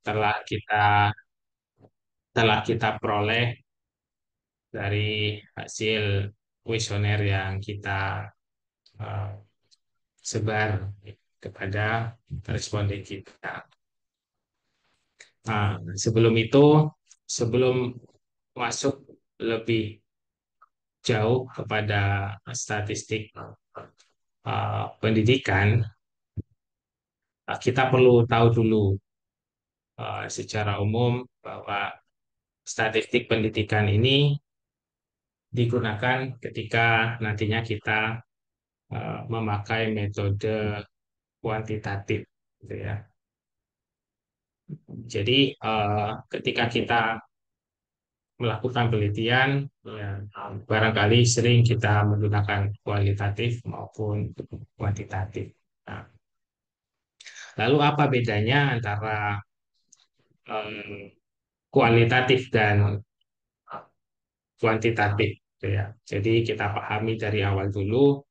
telah kita telah kita peroleh dari hasil kuesioner yang kita eh, sebar kepada responden kita. Nah, sebelum masuk lebih jauh kepada statistik pendidikan, kita perlu tahu dulu secara umum bahwa statistik pendidikan ini digunakan ketika nantinya kita memakai metode kuantitatif, gitu ya. Jadi ketika kita melakukan penelitian, ya, barangkali sering kita menggunakan kualitatif maupun kuantitatif. Nah, lalu apa bedanya antara kualitatif dan kuantitatif, gitu ya? Jadi kita pahami dari awal dulu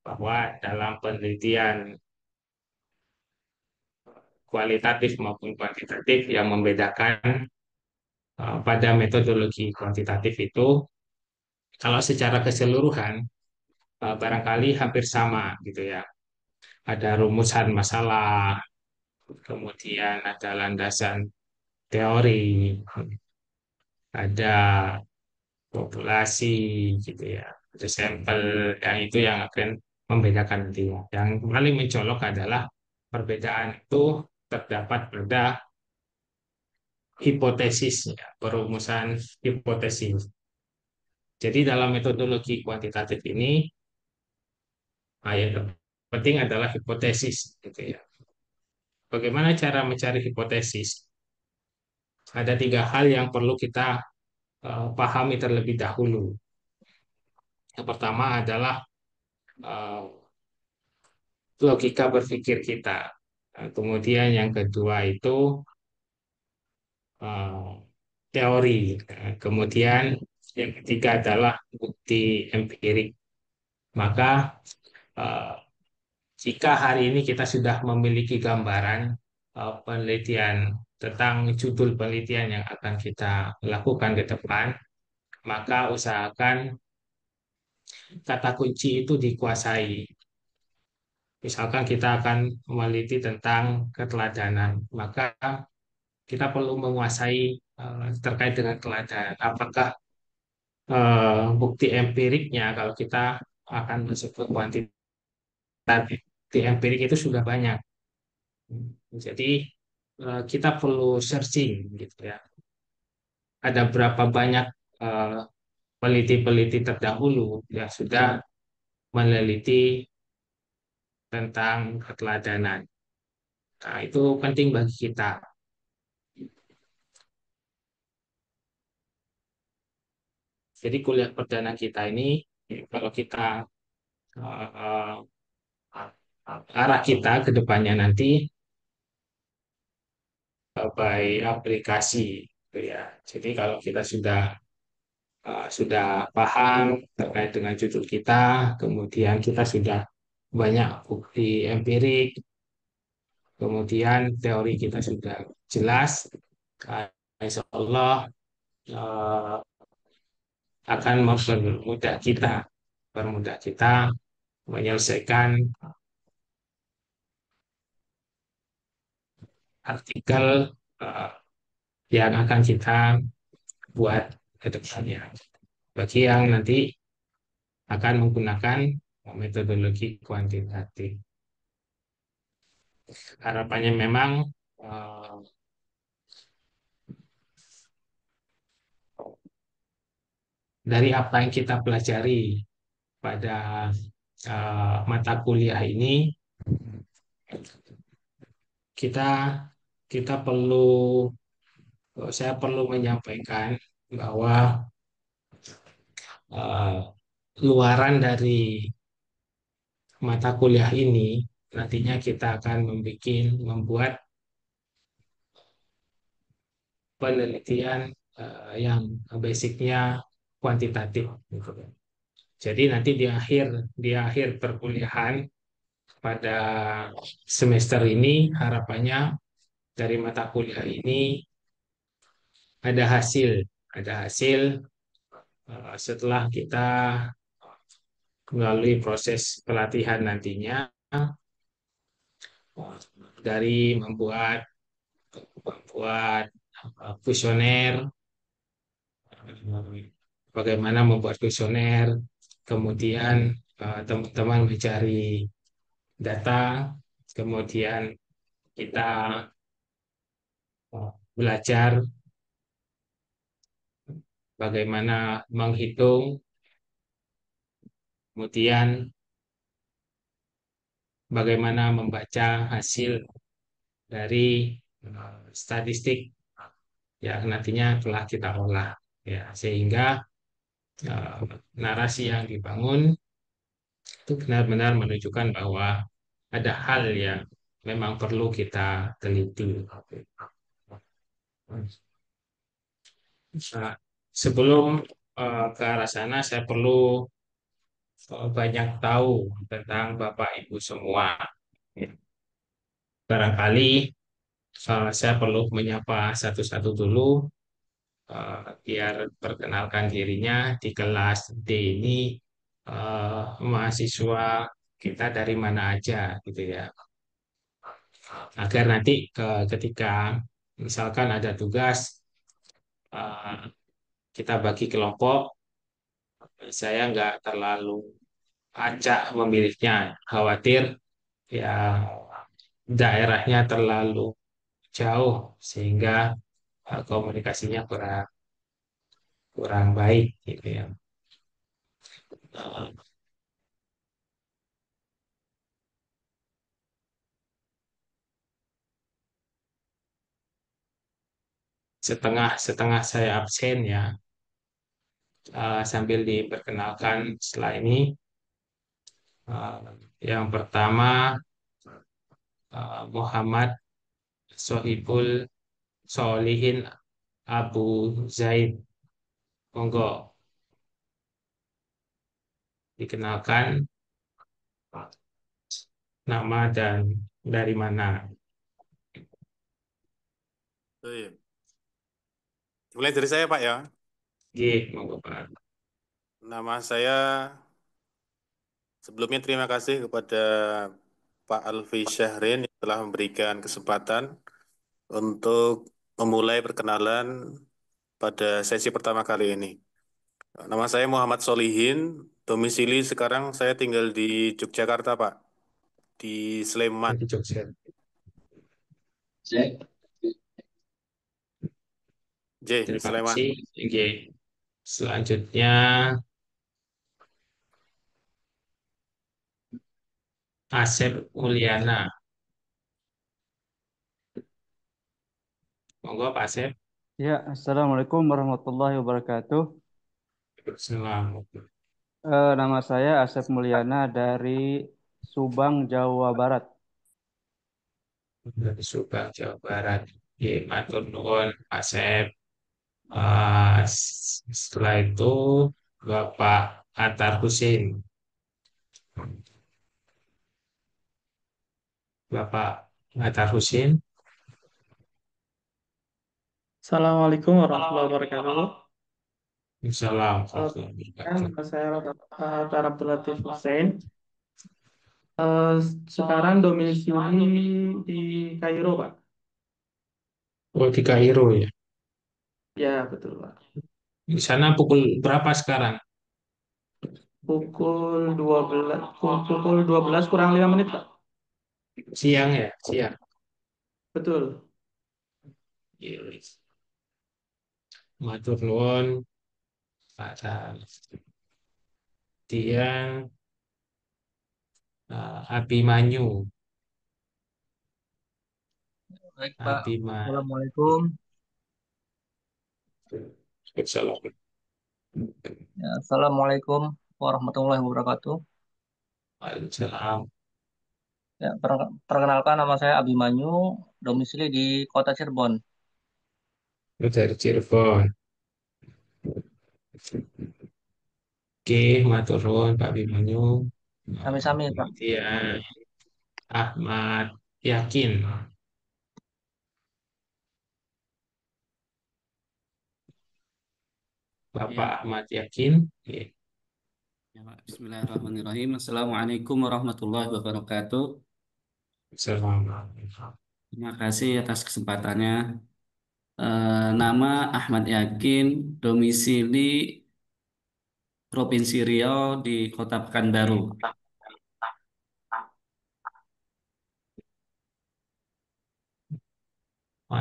bahwa dalam penelitian kualitatif maupun kuantitatif yang membedakan pada metodologi kuantitatif itu, kalau secara keseluruhan barangkali hampir sama gitu ya. Ada rumusan masalah, kemudian ada landasan teori, ada populasi gitu ya, ada sampel, yang itu yang akan membedakan nantinya. Yang paling mencolok adalah perbedaan itu terdapat pada hipotesis, ya, perumusan hipotesis. Jadi dalam metodologi kuantitatif ini, yang penting adalah hipotesis, gitu ya. Bagaimana cara mencari hipotesis? Ada tiga hal yang perlu kita pahami terlebih dahulu. Yang pertama adalah eh, logika berpikir kita. Kemudian yang kedua itu eh, teori. Kemudian yang ketiga adalah bukti empirik. Maka eh, jika hari ini kita sudah memiliki gambaran penelitian tentang judul penelitian yang akan kita lakukan ke depan, maka usahakan kata kunci itu dikuasai. Misalkan kita akan meneliti tentang keteladanan, maka kita perlu menguasai terkait dengan keteladanan. Apakah bukti empiriknya kalau kita akan masuk ke kuantitatif, bukti empirik itu sudah banyak. Jadi kita perlu searching gitu ya. Ada berapa banyak eh, peneliti-peneliti terdahulu yang sudah meneliti tentang keteladanan. Nah, itu penting bagi kita. Jadi kuliah perdana kita ini, kalau kita eh, arah kita ke depannya nanti by aplikasi, gitu ya. Jadi kalau kita sudah paham terkait dengan judul kita, kemudian kita sudah banyak bukti empirik, kemudian teori kita sudah jelas, insya Allah eh, akan mempermudah kita menyelesaikan artikel eh, yang akan kita buat ke depannya. Bagi yang nanti akan menggunakan metodologi kuantitatif. Harapannya memang eh, dari apa yang kita pelajari pada mata kuliah ini, kita kita perlu saya perlu menyampaikan bahwa eh, luaran dari mata kuliah ini nantinya kita akan membuat penelitian yang basicnya kuantitatif, gitu. Jadi nanti di akhir perkuliahan pada semester ini harapannya dari mata kuliah ini ada hasil, ada hasil setelah kita melalui proses pelatihan nantinya dari membuat kuesioner, bagaimana membuat kuesioner, kemudian teman-teman mencari data, kemudian kita belajar bagaimana menghitung, kemudian bagaimana membaca hasil dari statistik yang nantinya telah kita olah, ya, sehingga eh, narasi yang dibangun itu benar-benar menunjukkan bahwa ada hal yang memang perlu kita teliti. Nah, sebelum ke arah sana, saya perlu banyak tahu tentang Bapak Ibu semua. Barangkali saya perlu menyapa satu-satu dulu, biar perkenalkan dirinya di kelas D ini, mahasiswa kita dari mana aja gitu ya. Agar nanti ketika misalkan ada tugas, eh, kita bagi kelompok, saya nggak terlalu acak memilihnya, khawatir ya daerahnya terlalu jauh sehingga komunikasinya kurang kurang baik gitu ya. Eh, setengah setengah saya absen ya. Sambil diperkenalkan setelah ini, eh, yang pertama Muhammad Sohibul Solihin Abu Zaid, monggo dikenalkan nama dan dari mana. Oh, iya. Dimulai dari saya, Pak ya. G, monggo Pak. Nama saya sebelumnya terima kasih kepada Pak Alfi Syahrin yang telah memberikan kesempatan untuk memulai perkenalan pada sesi pertama kali ini. Nama saya Muhammad Solihin, domisili sekarang saya tinggal di Yogyakarta, Pak, di Sleman. Dari Jogja. J, Terima Sleman. kasih. G. Selanjutnya Asep Mulyana. Monggo Pak Asep. Ya, Assalamualaikum warahmatullahi wabarakatuh. Selamat Nama saya Asep Mulyana dari Subang, Jawa Barat. dari Subang, Jawa Barat. G. Matur nuwun Pak Asep. Setelah itu Bapak Atar Husin. Bapak Atar Husin. Assalamualaikum warahmatullahi wabarakatuh. Assalamualaikum warahmatullahi Nama wabarakatuh. saya Dr. Abdul Latif Hussein. Eh, Sekarang domisili di Kairo, Pak. Oh, di Kairo ya. Ya, betul, Pak. Di sana pukul berapa sekarang? Pukul 12 kurang 5 menit, Pak. Siang ya, siang. Betul. Yes. Matur nuwun, Pak dia Abimanyu. Baik, Pak. Abimanyu. Assalamualaikum. Salam. Ya, Assalamualaikum warahmatullahi wabarakatuh. Waalaikumsalam. Ya, perkenalkan nama saya Abimanyu, domisili di Kota Cirebon. Dari Cirebon. Oke, matur nuwun Pak Abimanyu. Sami-sami, Pak. Kemudian Ahmad Yakin. Bapak Ya, Ahmad Yakin. Oke, ya, Pak. Bismillahirrahmanirrahim. Assalamualaikum warahmatullahi wabarakatuh. selamat. Terima kasih atas kesempatannya. Nama Ahmad Yakin, domisili Provinsi Riau di Kota Pekanbaru.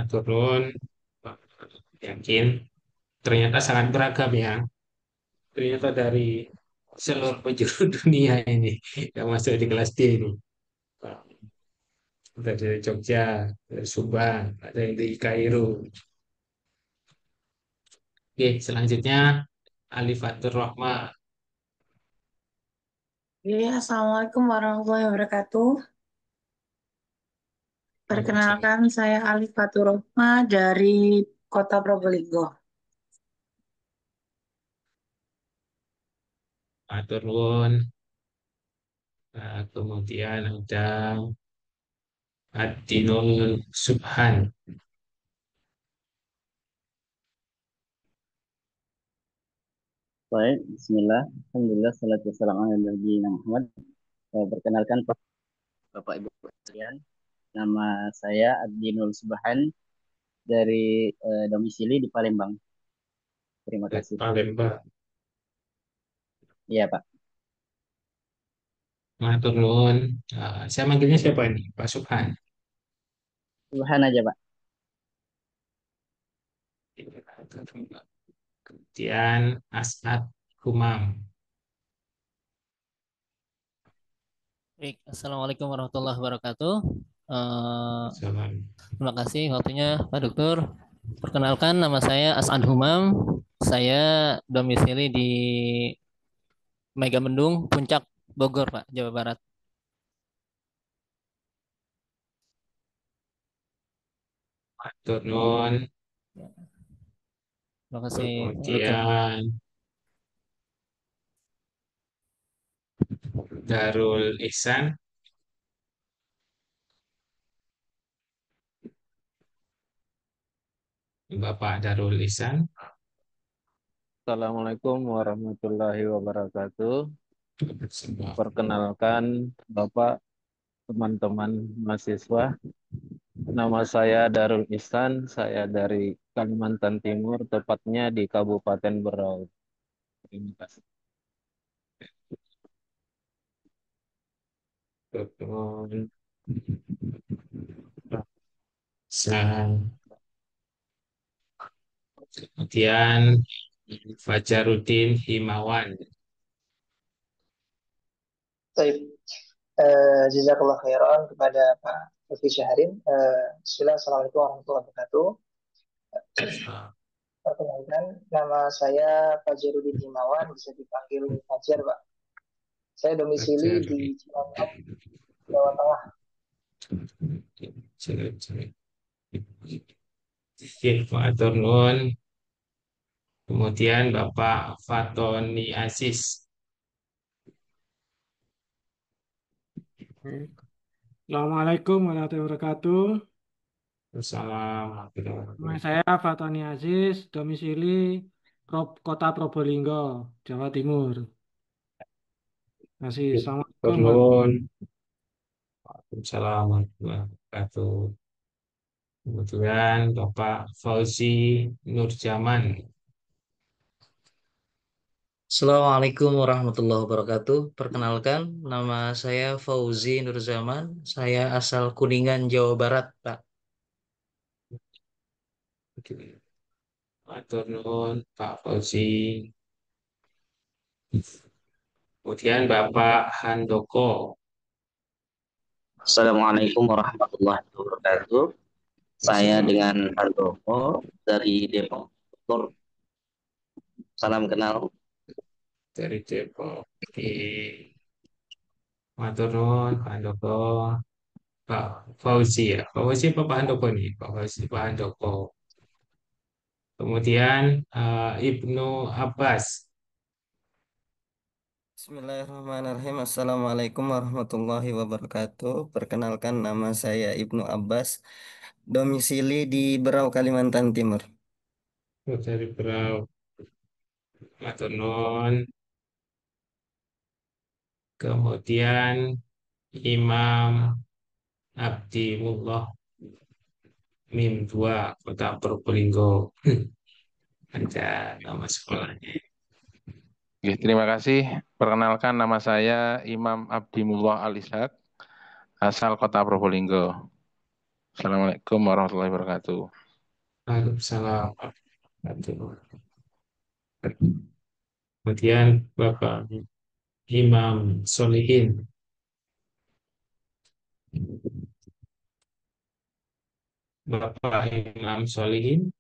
Turun, Pak Yakin. Ternyata sangat beragam ya. Ternyata dari seluruh penjuru dunia ini yang masuk di kelas D ini. Pak. Ada dari Jogja, dari Subang, ada yang di Kairo. Oke, selanjutnya Alifatur Rahma. Iya, Assalamualaikum warahmatullahi wabarakatuh. Perkenalkan, saya Alif Faturrohma dari Kota Probolinggo. Matur nuwun. Nah, kemudian ada Adinul Subhan. Baik, Bismillah, Alhamdulillah, salatu wassalamu ala Nabi Muhammad. Perkenalkan Bapak Ibu sekalian, nama saya Abdinul Subhan dari domisili di Palembang. Terima kasih. Palembang. Iya Pak, Matur nuwun. Saya manggilnya siapa ini? Pak Subhan. Subhan aja Pak. Kemudian As'ad Humam. Baik, Assalamualaikum warahmatullahi wabarakatuh. Salam. Terima kasih waktunya Pak Dokter. Perkenalkan nama saya As'ad Humam. Saya domisili di Megamendung, Puncak, Bogor, Pak, Jawa Barat. Matur nuwun. Terima kasih, Pak Dokter. Kemudian Darul Ihsan. Bapak Darul Ihsan. Assalamualaikum warahmatullahi wabarakatuh. Semua. Perkenalkan Bapak, teman-teman mahasiswa. Nama saya Darul Ihsan, saya dari Kalimantan Timur, tepatnya di Kabupaten Berau. Terima kasih. Kemudian Ihsan. Kemudian Fajaruddin Himawan. Baik, jazakallah khairan kepada Pak Lutfi Syahrin. Bismillah, Assalamualaikum warahmatullahi wabarakatuh. Perkenalkan, nama saya Fajaruddin Himawan, bisa dipanggil Fajar, Pak. Saya domisili di Cilacap, Jawa Tengah. Matur nuwun. Kemudian Bapak Fatoni Aziz. Assalamualaikum warahmatullahi wabarakatuh. Assalamualaikum. Nama saya Fatoni Aziz, domisili Kota Probolinggo, Jawa Timur. Terima kasih. Assalamualaikum. Nuwun. Waalaikumsalam warahmatullahi wabarakatuh. Kemudian Bapak Fauzi Nurjaman. Assalamualaikum warahmatullahi wabarakatuh. Perkenalkan, nama saya Fauzi Nurzaman. Saya asal Kuningan, Jawa Barat, Pak. Matur nuwun Pak Fauzi. Kemudian Bapak Handoko. Assalamualaikum warahmatullahi wabarakatuh. Saya dengan Handoko dari Depok. Bogor. Salam kenal. Dari Depok. Oke. Matur nuwun Pak Handoko. Pak Fauzi ya. Pak Fauzi apa Pak Handoko nih? Pak Fauzi, Pak Handoko. Kemudian Ibnu Abbas. Bismillahirrahmanirrahim. Assalamualaikum warahmatullahi wabarakatuh. Perkenalkan, nama saya Ibnu Abbas, domisili di Berau, Kalimantan Timur. Dari Berau. Matur nuwun. Kemudian Imam Abdimullah Mim 2 Kota Probolinggo. Ada nama sekolahnya. Oke, terima kasih. Perkenalkan nama saya Imam Abdimullah Al-Ishaq, asal Kota Probolinggo. Assalamualaikum warahmatullahi wabarakatuh. Waalaikumsalam warahmatullahi wabarakatuh. Kemudian Bapak Imam Solihin. Bapak Imam Solihin.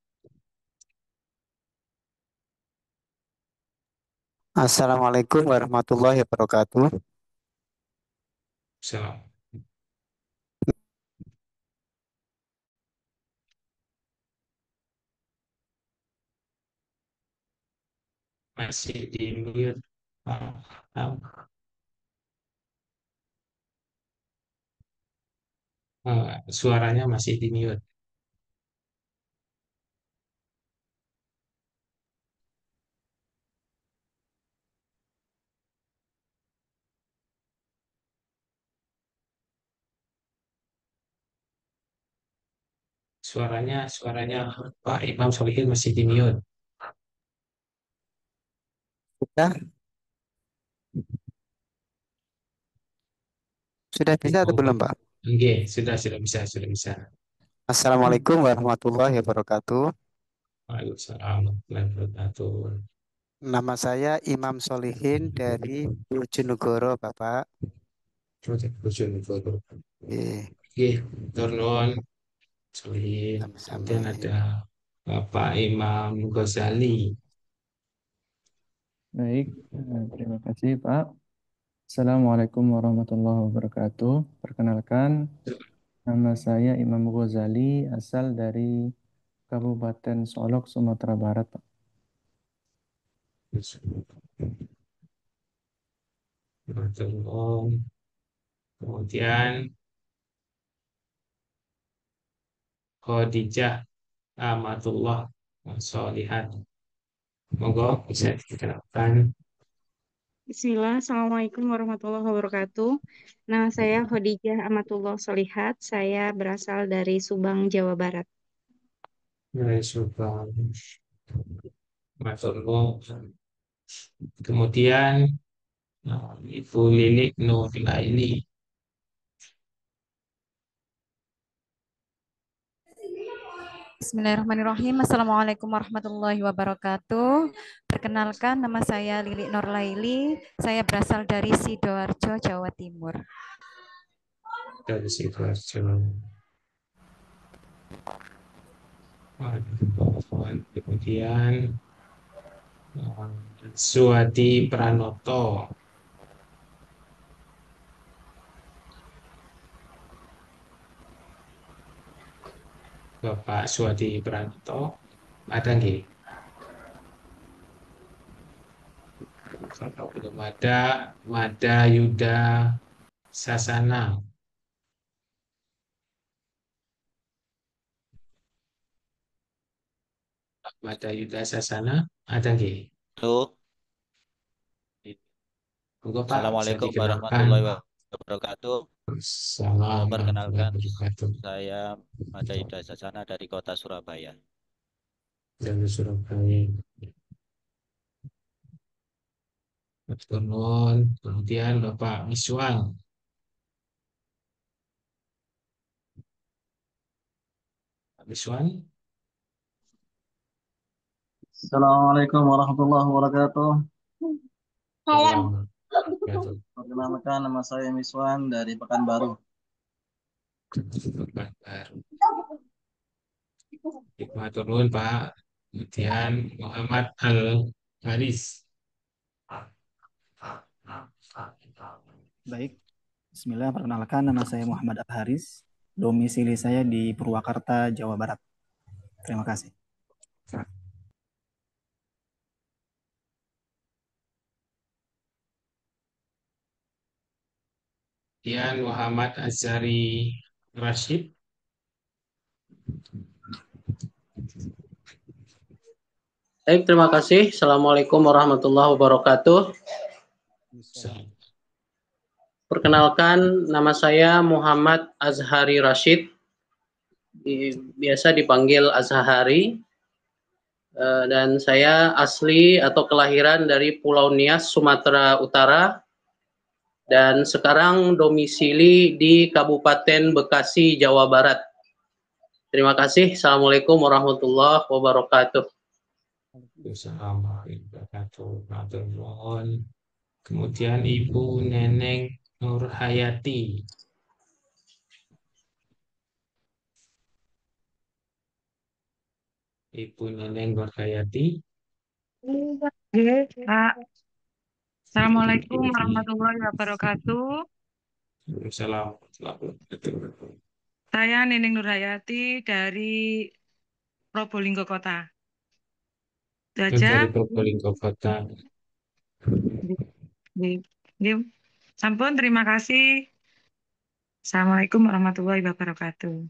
Assalamualaikum warahmatullahi wabarakatuh. Salam. Masih di mute. Suaranya masih di mute. Suaranya Pak Imam Solihin masih di mute. Sudah, sudah bisa atau belum, Pak? Oke, sudah bisa. Assalamualaikum warahmatullahi wabarakatuh. Waalaikumsalam warahmatullahi wabarakatuh. Nama saya Imam Solihin dari Bojonegoro, Bapak. Bojonegoro. Iya, Oke, turun Solihin. sama-sama. Kemudian ada Bapak Imam Ghazali. Baik, terima kasih Pak. Assalamualaikum warahmatullahi wabarakatuh. Perkenalkan, nama saya Imam Ghazali, asal dari Kabupaten Solok, Sumatera Barat, Pak. Turun. Kemudian Khadijah Amatullah Solihat. Monggo bisa dikenalkan. Bismillah, Assalamualaikum warahmatullahi wabarakatuh. Nama saya Khadijah Amatullah Solihat. Saya berasal dari Subang, Jawa Barat. Dari Subang. Maturnuwun. Kemudian Ibu Lilik Nurlaili. Bismillahirrahmanirrahim. Assalamualaikum warahmatullahi wabarakatuh. Perkenalkan, nama saya Lili Nurlaili. Saya berasal dari Sidoarjo, Jawa Timur. Dari Sidoarjo. Kemudian Suwadi Pranoto. Bapak Suwadi Pranoto, ada nggih? Kalau belum ada, Mada Yuda Sasana. Mada Yuda Sasana, ada nggih? Halo. Monggo Pak, bisa Assalamualaikum dikenalkan. warahmatullahi wabarakatuh. Salam Perkenalkan, wabarakatuh. saya Mada Yuda Sasana dari kota Surabaya. Dari Surabaya. Turun. Kemudian Bapak Miswan. Pak Miswan. Assalamualaikum warahmatullahi wabarakatuh. Salam wabarakatuh. Perkenalkan, nama saya Miswan dari Pekanbaru. Pekanbaru. Matur nuwun Pak. Kemudian Muhammad Al Haris. Baik, Bismillah, perkenalkan nama saya Muhammad Al Haris. Domisili saya di Purwakarta, Jawa Barat. Terima kasih. Kemudian Muhammad Azhari Rashid. Baik, terima kasih. Assalamualaikum warahmatullahi wabarakatuh. Perkenalkan, nama saya Muhammad Azhari Rashid, biasa dipanggil Azhari, dan saya asli atau kelahiran dari Pulau Nias, Sumatera Utara, dan sekarang domisili di Kabupaten Bekasi, Jawa Barat. Terima kasih. Assalamualaikum warahmatullahi wabarakatuh. Kemudian Ibu Neneng Nurhayati. Ibu Neneng Nurhayati. Pak. Assalamualaikum warahmatullahi wabarakatuh. Assalamualaikum. Saya Neneng Nurhayati dari Probolinggo Kota. Itu aja. Dari Probolinggo Kota. Sampun, terima kasih. Assalamualaikum warahmatullahi wabarakatuh.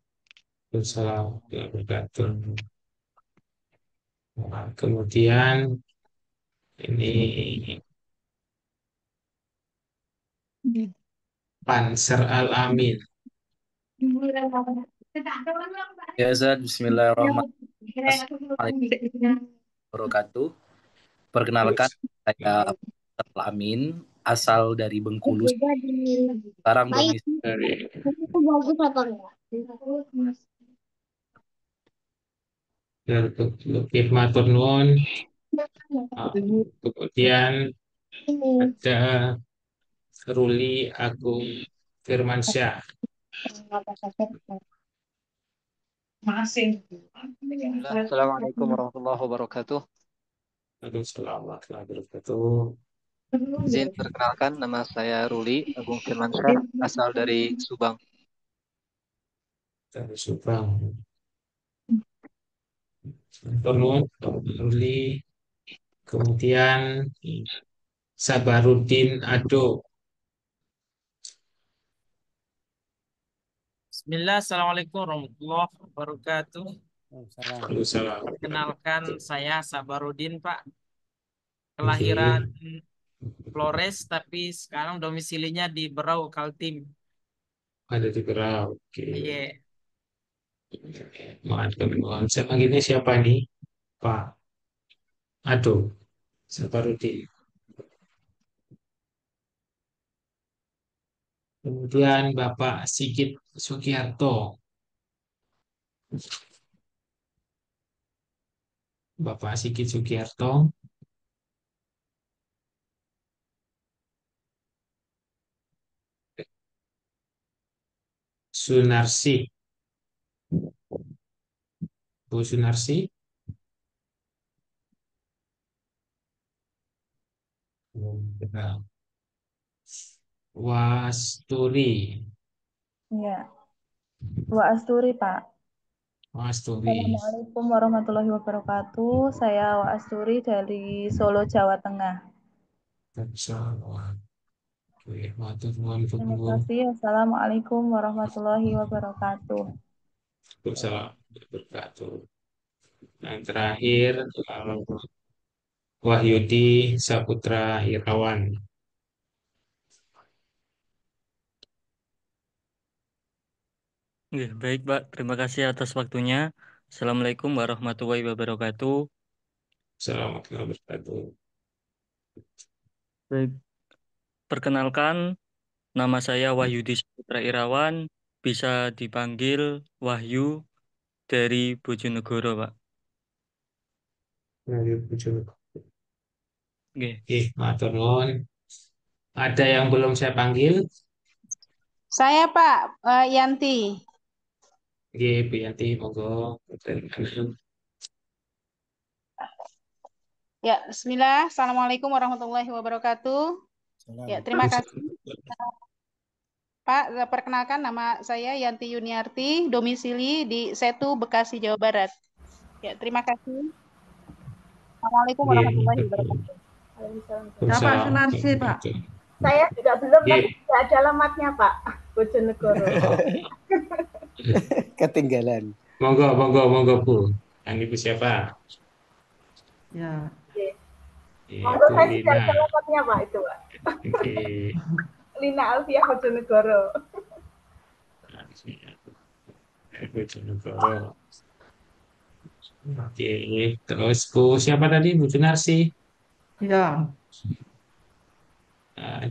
Assalamualaikum warahmatullahi wabarakatuh. Nah, kemudian ini Panser Al-Amin. Ya Ustaz, bismillahirrahmanirrahim. Assalamualaikum warahmatullahi wabarakatuh. Perkenalkan, saya Al-Amin, asal dari Bengkulu. Sekarang domisili. Matur nuwun. Kemudian ada Ruli Agung Firmansyah. Assalamualaikum warahmatullahi wabarakatuh. Waalaikumsalam warahmatullahi wabarakatuh. Izin perkenalkan, nama saya Ruli Agung Firmansyah, asal dari Subang. Dari Subang. Turun, Ruli. Kemudian Sabarudin Ado. Bismillah, Assalamualaikum warahmatullahi wabarakatuh. Waalaikumsalam. Perkenalkan, saya Sabarudin, Pak. Kelahiran Flores, tapi sekarang domisilinya di Berau, Kaltim. Ada di Berau. Oke. Iya. Maaf, teman-teman. Saya panggilnya siapa nih? Pak Ado. Sabarudin. Kemudian Bapak Sigit Sugiarto. Bapak Sigit Sugiarto. Sunarsi. Bu Sunarsi. Wasturi. Ya, Wa Asturi, Pak. Wasturi. Assalamualaikum warahmatullahi wabarakatuh. Saya Wa Asturi dari Solo, Jawa Tengah. Oke, matur nuwun. Terima kasih. Assalamualaikum warahmatullahi wabarakatuh. Waalaikumsalam warahmatullahi wabarakatuh. Yang terakhir Wahyudi Saputra Irawan. Baik, Pak. Terima kasih atas waktunya. Assalamualaikum warahmatullahi wabarakatuh. Assalamualaikum warahmatullahi wabarakatuh. Baik. Perkenalkan, nama saya Wahyudi Saputra Irawan, bisa dipanggil Wahyu dari Bojonegoro, Pak. Dari Bojonegoro. Matur nuwun. Ada yang belum saya panggil? Saya Pak Yanti. Bu Yanti, monggo. Ya, Bismillah. Assalamualaikum warahmatullahi wabarakatuh. Ya, terima kasih. Pak, perkenalkan nama saya Yanti Yuniarti, domisili di Setu, Bekasi, Jawa Barat. Ya, terima kasih. Assalamualaikum warahmatullahi wabarakatuh. Bapak Sunarsi, Pak. Saya juga belum, tapi tidak ada alamatnya, Pak. Bojonegoro. Ketinggalan. Monggo Bu. Yang Ibu siapa? Ya. Oke. Monggo Itu saya sudah Lina. alamatnya Pak itu Pak. Oke. Lina Alfiah Bojonegoro. Bojonegoro. Oke, terus Bu siapa tadi? Bu Junarsi. Ya.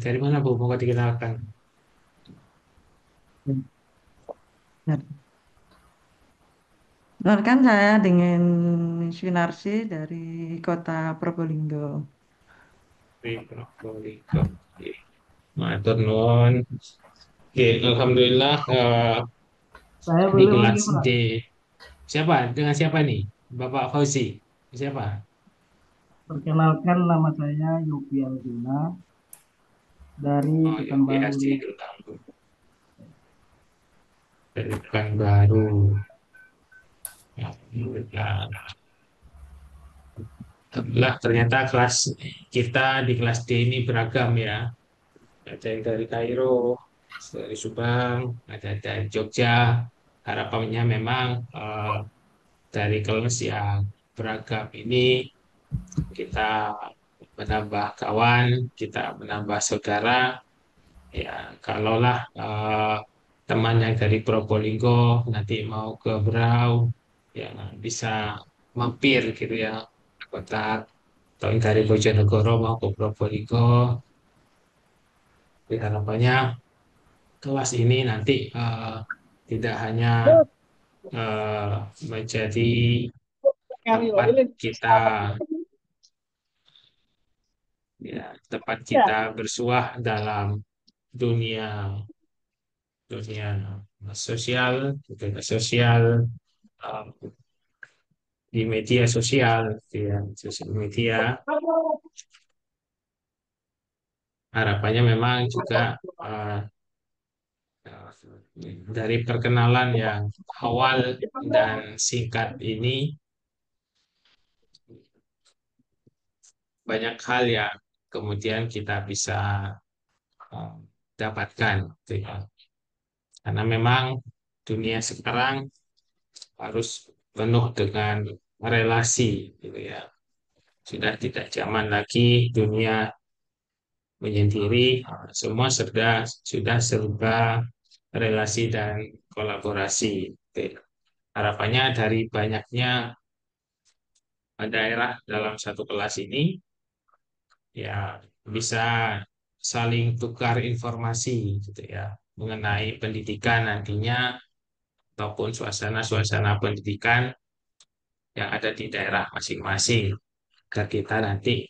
Dari mana Bu? Mau dikenalkan? Perkenalkan saya dengan Sunarsi dari kota Probolinggo. Di Probolinggo. Oke. Matur nuwun. Oke, alhamdulillah Saya di boleh kelas lagi, Pak. D. Siapa? Dengan siapa nih? Bapak Fauzi. Siapa? Perkenalkan nama saya Yopi Aldina dari Oh, Yopi Pekanbaru. Arsi dulu. Dari Pekanbaru. Alhamdulillah. Alhamdulillah, ternyata kelas kita di kelas D ini beragam ya. Ada yang dari Kairo, dari Subang, ada dari Jogja. Harapannya memang dari kelas yang beragam ini kita menambah kawan, kita menambah saudara. Ya, kalaulah teman yang dari Probolinggo nanti mau ke Berau, ya bisa mampir gitu ya, ke kota atau yang dari Bojonegoro mau ke Probolinggo. Jadi harapannya kelas ini nanti tidak hanya eh, menjadi tempat kita ya tempat kita bersuah dalam dunia dunia sosial, dunia sosial eh, di media sosial, ya, sosial media. Harapannya memang juga eh, dari perkenalan yang awal dan singkat ini banyak hal yang kemudian kita bisa eh, dapatkan, gitu ya. Karena memang dunia sekarang harus penuh dengan relasi, gitu ya. Sudah tidak zaman lagi dunia menyendiri, semua sudah serba relasi dan kolaborasi. Gitu. Harapannya dari banyaknya daerah dalam satu kelas ini ya bisa saling tukar informasi gitu ya mengenai pendidikan nantinya ataupun suasana-suasana pendidikan yang ada di daerah masing-masing agar kita nanti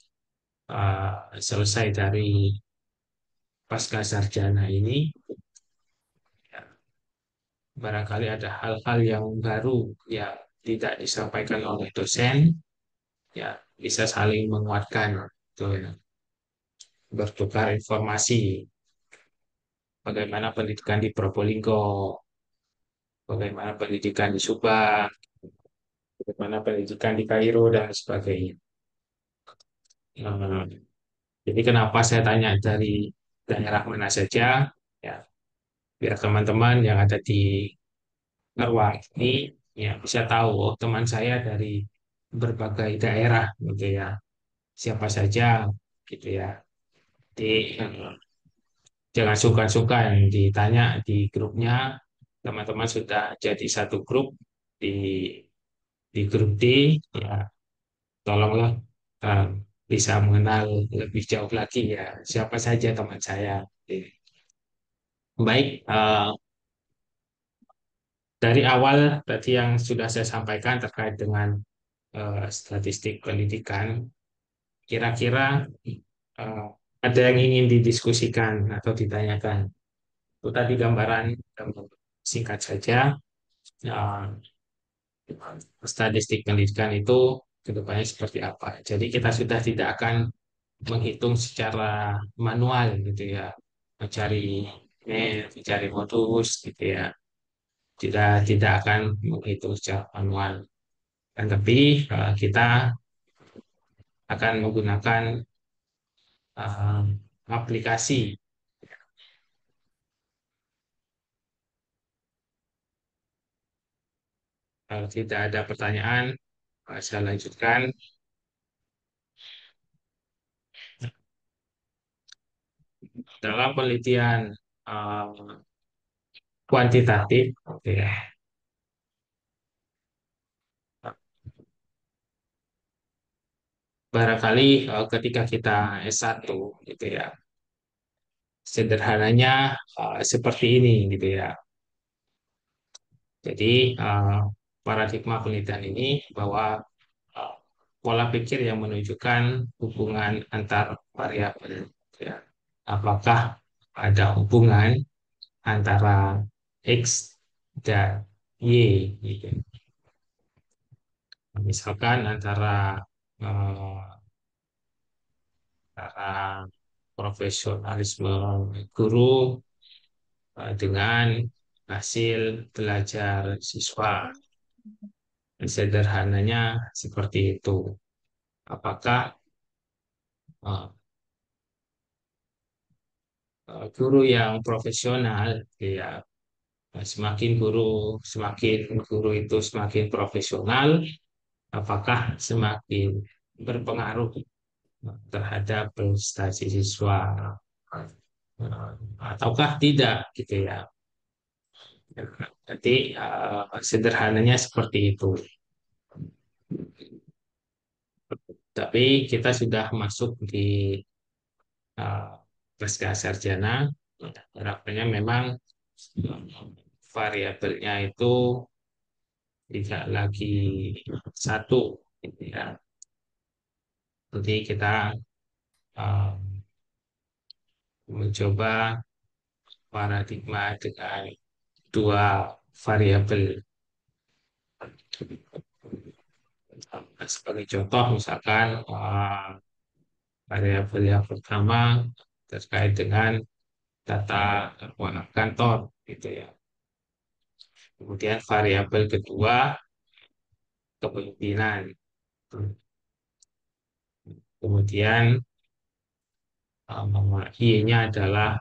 selesai dari pasca sarjana ini ya, barangkali ada hal-hal yang baru yang tidak disampaikan oleh dosen ya bisa saling menguatkan gitu ya. Bertukar informasi bagaimana pendidikan di Probolinggo, bagaimana pendidikan di Subang, bagaimana pendidikan di Kairo dan sebagainya. Nah, jadi kenapa saya tanya dari daerah mana saja? Ya, biar teman-teman yang ada di ruang ini ya bisa tahu oh, teman saya dari berbagai daerah gitu ya. Siapa saja gitu ya. Jadi jangan sungkan-sungkan ditanya di grupnya. Teman-teman sudah jadi satu grup di grup D ya tolonglah eh, bisa mengenal lebih jauh lagi ya siapa saja teman saya. Baik, dari awal tadi yang sudah saya sampaikan terkait dengan statistik pendidikan, kira-kira eh, ada yang ingin didiskusikan atau ditanyakan. Itu tadi gambaran singkat saja. Eh, Statistik pendidikan itu kedepannya seperti apa. Jadi kita sudah tidak akan menghitung secara manual gitu ya, mencari mencari modus gitu ya. Tidak akan menghitung secara manual. Dan tapi kita akan menggunakan eh, aplikasi. Kalau tidak ada pertanyaan, saya lanjutkan. dalam penelitian kuantitatif, oke ya, barangkali ketika kita S1 gitu ya, sederhananya seperti ini gitu ya. Jadi paradigma penelitian ini bahwa uh, pola pikir yang menunjukkan hubungan antar variabel, gitu ya. Apakah ada hubungan antara X dan Y gitu. Misalkan eh, antara profesionalisme guru dengan hasil belajar siswa. Sederhananya seperti itu. Apakah eh, guru yang profesional, ya, semakin guru itu semakin profesional, apakah semakin berpengaruh terhadap prestasi siswa, ataukah tidak gitu ya. Jadi sederhananya seperti itu. Tapi kita sudah masuk di uh, pasca sarjana, harapannya memang variabelnya itu tidak lagi satu, gitu ya. Jadi kita uh, mencoba paradigma dengan dua variabel. Sebagai contoh, misalkan variabel yang pertama terkait dengan data keuangan kantor, gitu ya. Kemudian variabel kedua kepemimpinan. Kemudian Y-nya adalah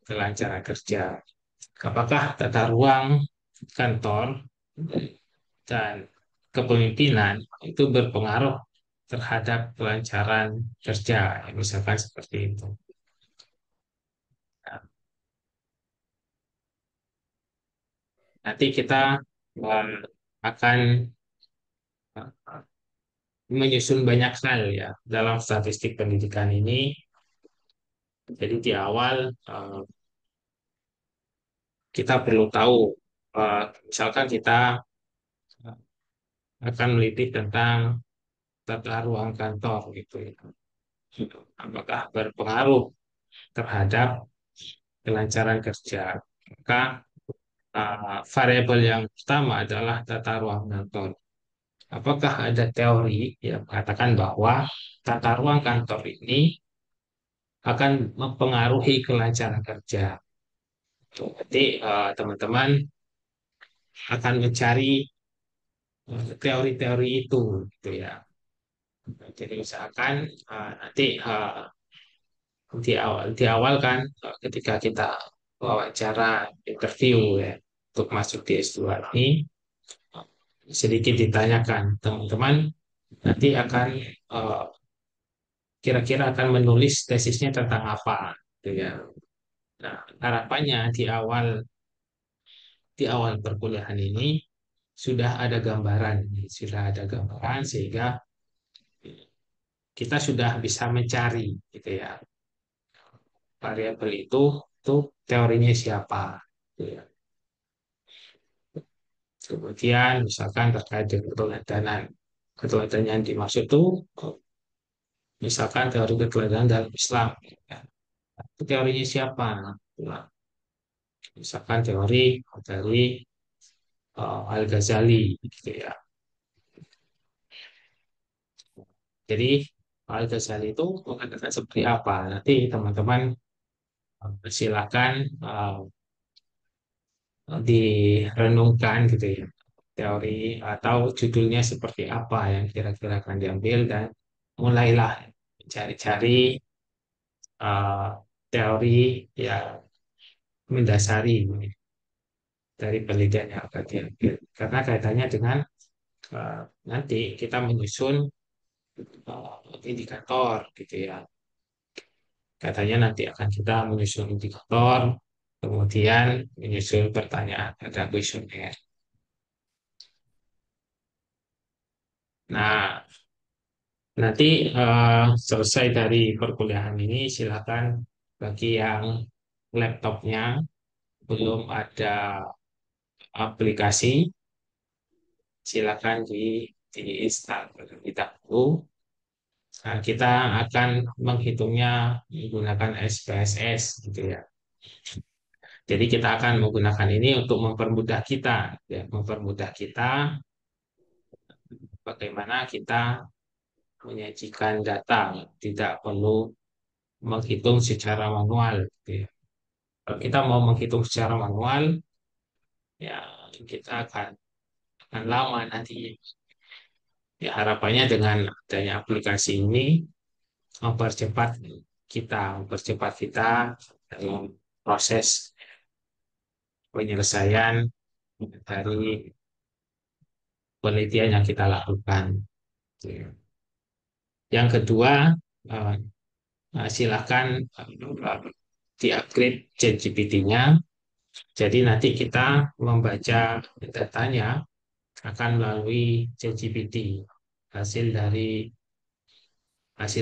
kelancaran kerja. Apakah tata ruang kantor dan kepemimpinan itu berpengaruh terhadap kelancaran kerja, ya, misalkan seperti itu. Nah, nanti kita akan menyusun banyak hal ya dalam statistik pendidikan ini. Jadi di awal kita perlu tahu, misalkan kita akan meneliti tentang tata ruang kantor gitu ya. Apakah berpengaruh terhadap kelancaran kerja? Maka variabel yang pertama adalah tata ruang kantor. Apakah ada teori yang mengatakan bahwa tata ruang kantor ini akan mempengaruhi kelancaran kerja? Jadi teman-teman akan mencari teori-teori itu, gitu ya. Jadi usahakan nanti di awal kan ketika kita wawancara interview ya untuk masuk di S2 ini, sedikit ditanyakan teman-teman nanti akan kira-kira akan menulis tesisnya tentang apa gitu ya. Nah, harapannya di awal perkuliahan ini sudah ada gambaran sehingga kita sudah bisa mencari gitu ya, variabel itu teorinya siapa gitu ya. Kemudian misalkan terkait dengan keteladanan yang dimaksud itu misalkan teori keteladanan dalam Islam, ya. Itu teorinya siapa? Nah, misalkan teori dari Al-Ghazali gitu ya. Jadi Al-Ghazali itu mengatakan seperti apa? Nanti teman-teman silakan direnungkan gitu ya. Teori atau judulnya seperti apa yang kira-kira akan diambil dan mulailah mencari-cari teori yang mendasari dari penelitian yang akan diambil. Karena kaitannya dengan nanti kita menyusun indikator gitu ya. Katanya nanti akan kita menyusun indikator, kemudian menyusun pertanyaan, ada kuesioner. Nah, nanti selesai dari perkuliahan ini, silakan bagi yang laptopnya belum ada aplikasi, silakan diinstal terlebih dahulu. Nah, kita akan menghitungnya menggunakan SPSS gitu ya. Jadi kita akan menggunakan ini untuk mempermudah kita, ya, mempermudah kita bagaimana kita menyajikan data, tidak perlu menghitung secara manual. Gitu ya. Kalau kita mau menghitung secara manual, ya kita akan lama nanti. Ya harapannya dengan adanya aplikasi ini mempercepat mempercepat kita dalam proses penyelesaian dari penelitian yang kita lakukan. Yang kedua, eh, silakan di-upgrade ChatGPT-nya. Jadi nanti kita membaca datanya akan melalui ChatGPT. Hasil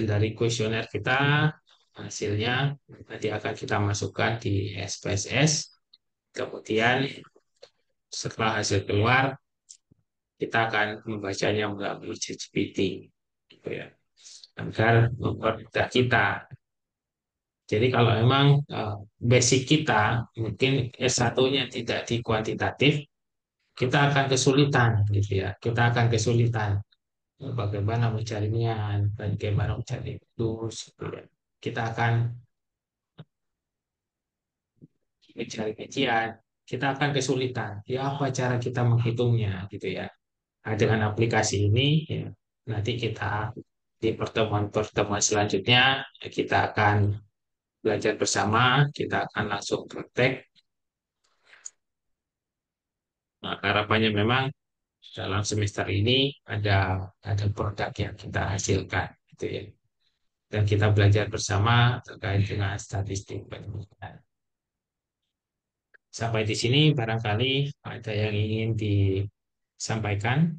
dari kuesioner kita, hasilnya nanti akan kita masukkan di SPSS. Kemudian setelah hasil keluar, kita akan membacanya melalui ChatGPT, gitu ya, agar mempermudah kita. Jadi kalau memang basic kita mungkin S1-nya tidak di kuantitatif, kita akan kesulitan, gitu ya. Kita akan kesulitan bagaimana mencarinya, bagaimana mencari tools, gitu ya. Kita akan mencari kajian, kita akan kesulitan. Ya apa cara kita menghitungnya, gitu ya. Nah, dengan aplikasi ini, ya, nanti kita di pertemuan-pertemuan selanjutnya kita akan belajar bersama, kita akan langsung praktek. Nah, harapannya memang dalam semester ini ada produk yang kita hasilkan, gitu ya. Dan kita belajar bersama terkait dengan statistik pendidikan. Sampai di sini barangkali ada yang ingin disampaikan.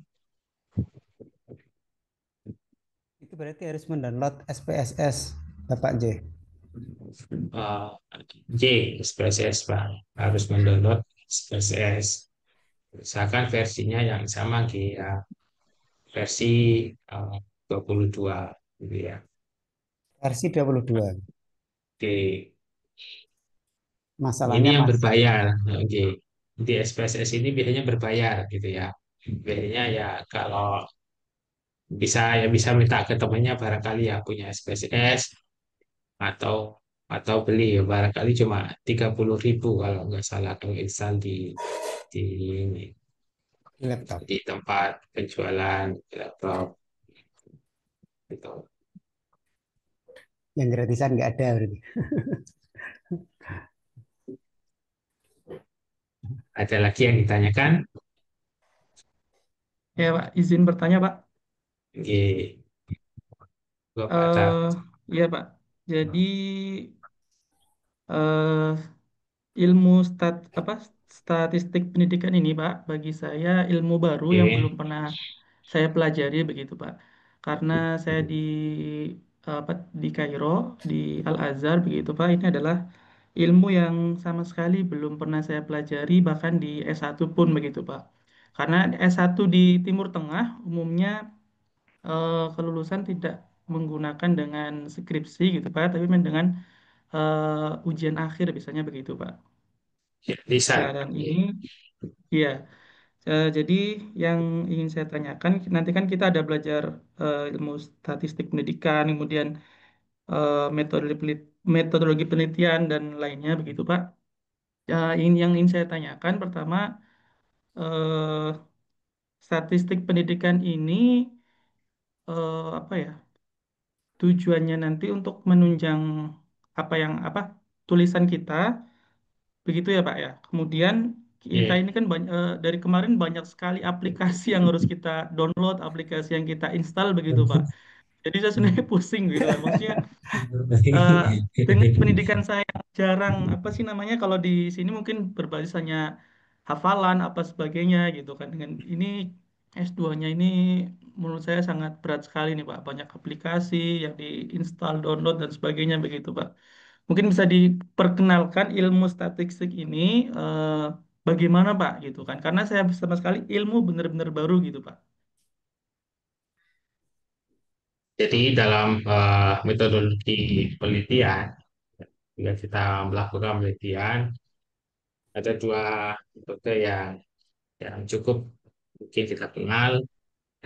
Itu berarti harus mendownload SPSS, Bapak J. Eh, J, SPSS, Pak. Harus mendownload SPSS. Misalkan versinya yang sama ya, versi 22 gitu ya. Versi 22. Oke. Masalahnya Ini yang Mas. berbayar. Oke. Di SPSS ini biasanya berbayar gitu ya. Biasanya ya kalau bisa minta ke temannya barangkali ya punya SPSS atau beli ya, barangkali cuma 30.000 kalau nggak salah kalau install di laptop, di tempat penjualan laptop gitu. Yang gratisan nggak ada berarti. Ada lagi yang ditanyakan? Ya Pak, izin bertanya Pak. Oke. Bapak Tar. Iya Pak, jadi eh, ilmu statistik pendidikan ini Pak, bagi saya ilmu baru yang belum pernah saya pelajari begitu Pak. Karena saya di Kairo, di Al-Azhar begitu Pak, ini adalah ilmu yang sama sekali belum pernah saya pelajari bahkan di S1 pun begitu Pak. Karena S1 di Timur Tengah umumnya kelulusan tidak menggunakan dengan skripsi gitu Pak, tapi dengan ujian akhir biasanya begitu Pak. Lisan. Nah, dan ini ya, jadi yang ingin saya tanyakan nanti kan kita ada belajar ilmu statistik pendidikan, kemudian metodologi penelitian dan lainnya begitu Pak. Yang ingin saya tanyakan pertama, eh, statistik pendidikan ini apa ya? Tujuannya nanti untuk menunjang apa tulisan kita begitu ya Pak ya. Kemudian kita ini kan dari kemarin banyak sekali aplikasi yang harus kita download, aplikasi yang kita install begitu Pak. Jadi saya sebenarnya pusing gitu kan. Maksudnya eh, dengan pendidikan saya yang jarang apa sih namanya kalau di sini mungkin berbasis hanya hafalan apa sebagainya gitu kan. Dengan ini S2-nya ini menurut saya sangat berat sekali nih Pak. Banyak aplikasi yang diinstal, download dan sebagainya begitu Pak. Mungkin bisa diperkenalkan ilmu statistik ini eh, bagaimana Pak gitu kan. Karena saya sama sekali ilmu benar-benar baru gitu Pak. Jadi dalam metodologi penelitian, jika kita melakukan penelitian, ada dua metode yang cukup mungkin kita kenal.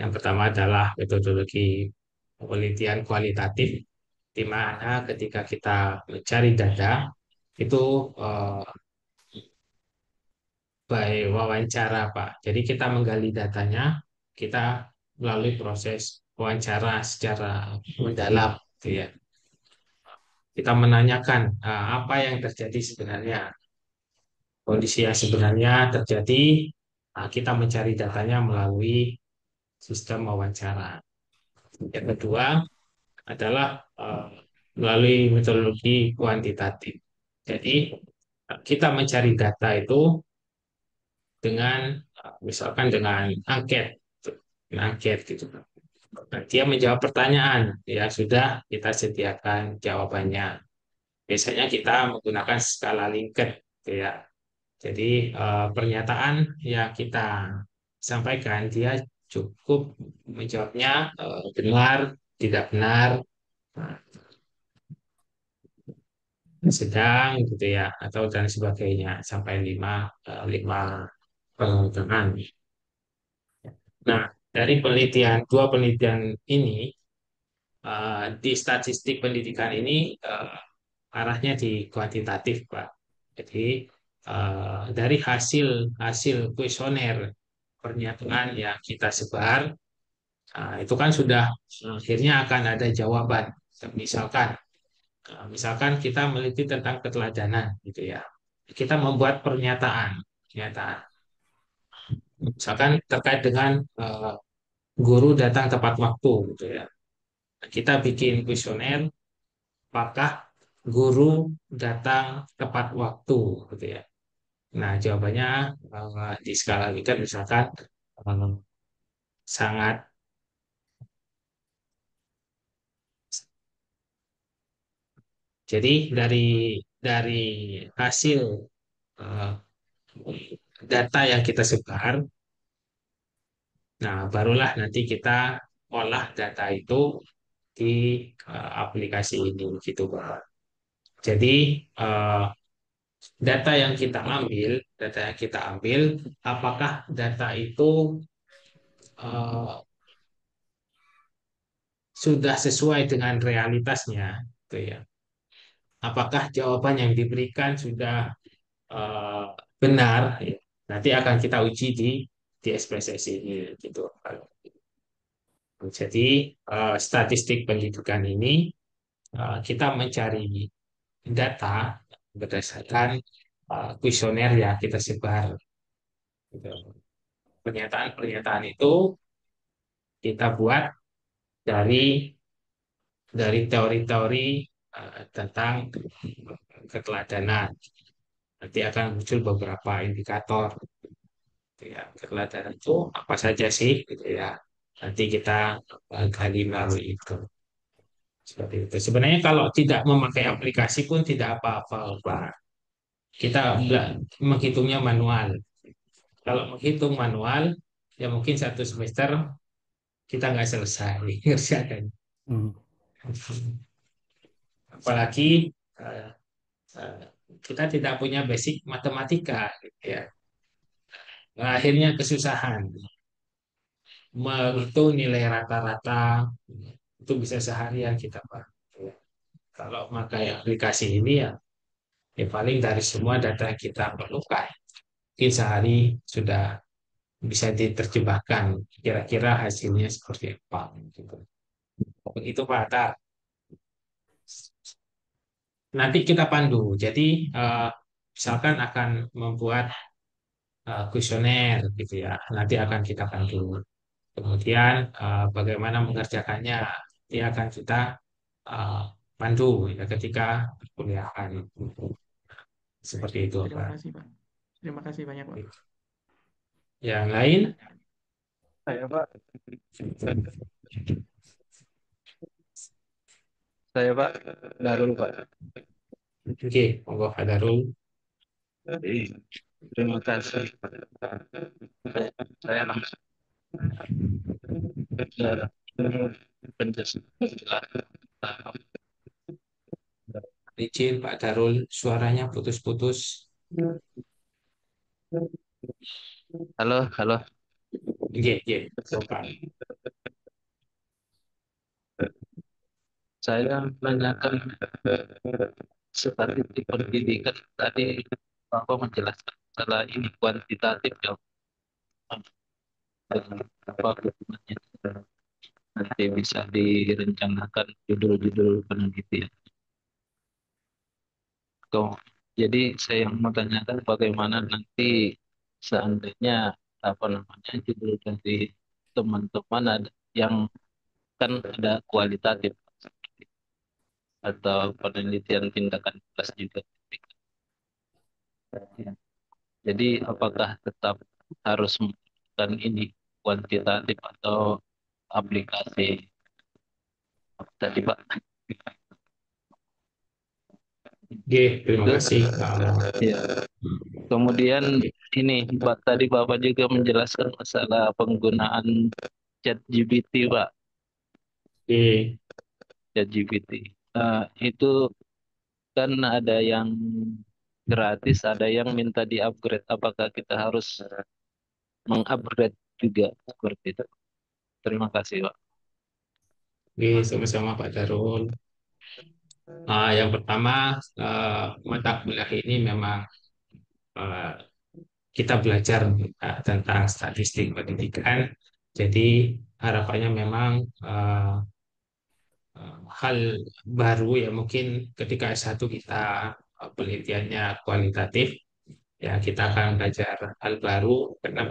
Yang pertama adalah metodologi penelitian kualitatif, di mana ketika kita mencari data, itu eh, by wawancara, Pak. Jadi kita menggali datanya, kita melalui proses wawancara secara mendalam, gitu ya. Kita menanyakan apa yang terjadi sebenarnya, kondisi yang sebenarnya terjadi. Kita mencari datanya melalui sistem wawancara. Yang kedua adalah melalui metodologi kuantitatif. Jadi kita mencari data itu dengan misalkan dengan angket, angket gitu. Nah, dia menjawab pertanyaan, ya sudah kita sediakan jawabannya. Biasanya kita menggunakan skala Likert, gitu ya. Jadi pernyataan yang kita sampaikan dia cukup menjawabnya benar, tidak benar, sedang gitu ya, atau dan sebagainya sampai lima pertanyaan. Nah, dari dua penelitian ini di statistik pendidikan ini arahnya di kuantitatif, Pak. Jadi dari hasil hasil kuesioner pernyataan yang kita sebar, itu kan sudah akhirnya akan ada jawaban. Misalkan, misalkan kita meliti tentang keteladanan, gitu ya. Kita membuat pernyataan. Misalkan terkait dengan guru datang tepat waktu, gitu ya. Kita bikin kuesioner, apakah guru datang tepat waktu, gitu ya. Nah, jawabannya di skala Likert misalkan sangat. Jadi dari hasil eh, data yang kita sebar, nah barulah nanti kita olah data itu di aplikasi ini gitu, Pak. Jadi eh, data yang kita ambil, apakah data itu eh, sudah sesuai dengan realitasnya, gitu ya. Apakah jawaban yang diberikan sudah eh, benar, ya. Nanti akan kita uji di SPSS ini, gitu. Jadi statistik pendidikan ini kita mencari data berdasarkan kuesioner yang kita sebar. Gitu. Pernyataan-pernyataan itu kita buat dari teori-teori tentang keteladanan. Nanti akan muncul beberapa indikator. Gitu ya. Keteladanan itu apa saja sih? Gitu ya. Nanti kita gali melalui itu. Seperti itu. Sebenarnya kalau tidak memakai aplikasi pun tidak apa-apa, Pak. Kita menghitungnya manual. Kalau menghitung manual, ya mungkin satu semester kita nggak selesai ngerjakan. Apalagi eh, eh, kita tidak punya basic matematika, gitu ya. Nah, akhirnya kesusahan menghitung nilai rata-rata, itu bisa seharian kita, Pak. Ya. Kalau pakai aplikasi ini ya paling dari semua data yang kita perlukan, mungkin sehari sudah bisa diterjemahkan kira-kira hasilnya seperti apa, gitu. Begitu Pak Atar. Nanti kita pandu. Jadi misalkan akan membuat kuesioner gitu ya. Nanti akan kita pandu. Kemudian bagaimana mengerjakannya. dia akan kita uh, pandu ya ketika perkuliahan. Seperti itu, Terima Pak. kasih, Pak. Terima kasih banyak, Pak. Yang lain? Saya Pak. Saya Pak Darul Pak. Oke, monggo Pak Darul. Terima kasih. Saya Izin Pak Darul, suaranya putus-putus. Halo, halo. Iya, iya, Pak. Saya menanyakan statistik pendidikan tadi Bapak menjelaskan masalah ini kuantitatif ya. Apa hubungannya? Nanti bisa direncanakan judul-judul penelitian. Jadi saya mau tanyakan bagaimana nanti seandainya apa namanya judul dari teman-teman ada yang kan ada kualitatif atau penelitian tindakan kelas juga. Jadi apakah tetap harus menggunakan ini kuantitatif atau aplikasi tadi Pak? Oke, terima kasih. Ya. Kemudian ini tadi Bapak juga menjelaskan masalah penggunaan ChatGPT Pak. Oke. ChatGPT. Itu kan ada yang gratis, ada yang minta di-upgrade. Apakah kita harus meng-upgrade juga seperti itu? Terima kasih Pak. Oke, sama-sama Pak Darul. Yang pertama, mata kuliah ini memang kita belajar tentang statistik pendidikan. Jadi harapannya memang hal baru ya mungkin ketika S1 kita penelitiannya kualitatif ya kita akan belajar hal baru karena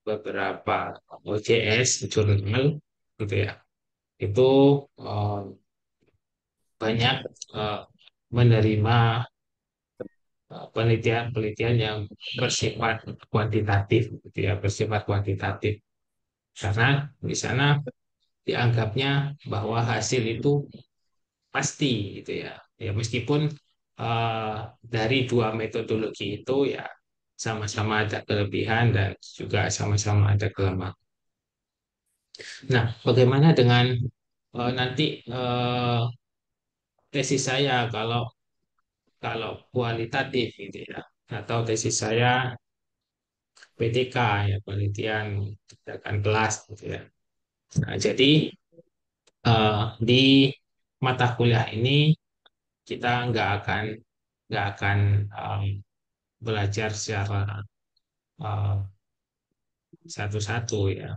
beberapa OJS jurnal gitu ya itu banyak menerima penelitian-penelitian yang bersifat kuantitatif gitu ya bersifat kuantitatif karena di sana dianggapnya bahwa hasil itu pasti gitu ya. Ya meskipun dari dua metodologi itu ya sama-sama ada kelebihan dan juga sama-sama ada kelemahan. Nah, bagaimana dengan nanti tesis saya kalau kalau kualitatif gitu ya atau tesis saya PTK ya penelitian tindakan kelas gitu ya. Nah, jadi di mata kuliah ini kita nggak akan um, belajar secara uh, satu-satu ya